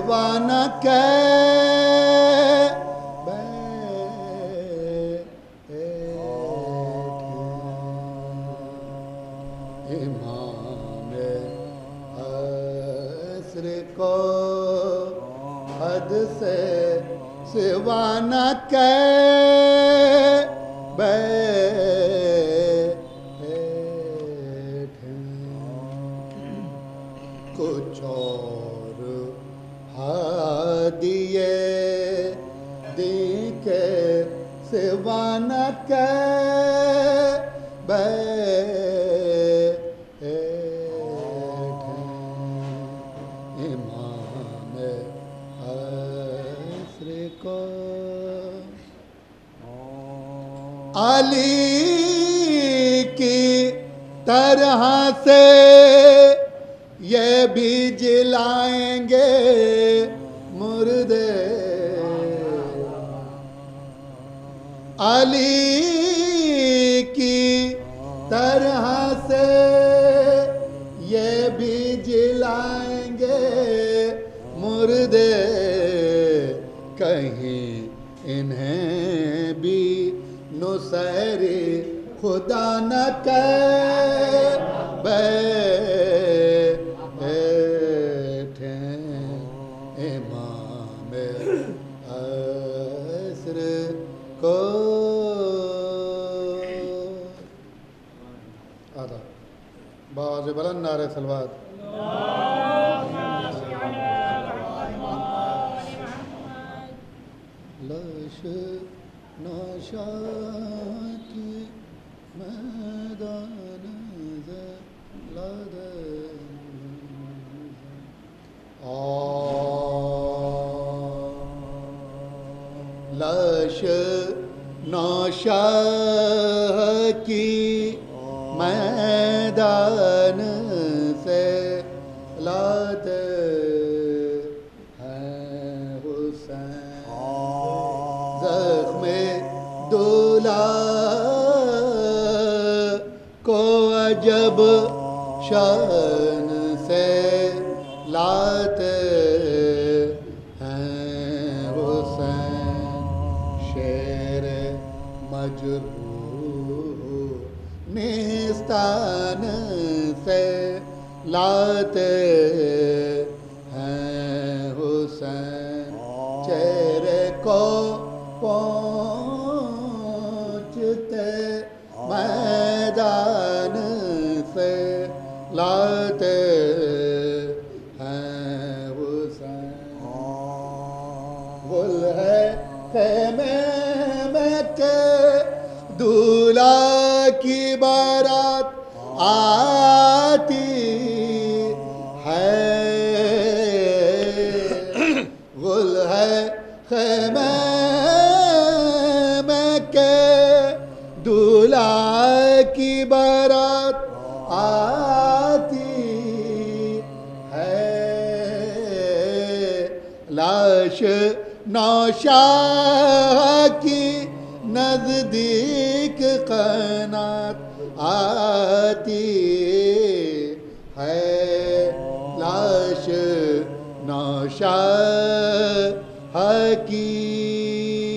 सिवा न इमाम असर को हद से सिवा न कुछ और हादिए देखे सिवा न इमाम असर को अली की तरह से ये भी जिलाएंगे मुर्दे अली की तरह से ये भी जिलाएंगे मुर्दे कहीं इन्हें भी नुसैरी खुदा न बैठे इमाम असर को आधा बाज़ बुलंद नारे सलवात लश नशा की मैदान ज़लाद लश नशा की मैदान से लाते हैं हुसैन ज़ख्मे दूल्हा को अजब शान से लाते हैं हुसैन शेर मजरूह निस्तान से लाते हैं हुसैन चेहरे को पहुँचते मैदान से लाते हैं हुसैन गुल है खेमे में के दूल्हा की बारात आती है गुल है खेमे में के दूल्हा की बारात आती है लाश नौशाह की नजदीक कनात आती है लाश नौशाह की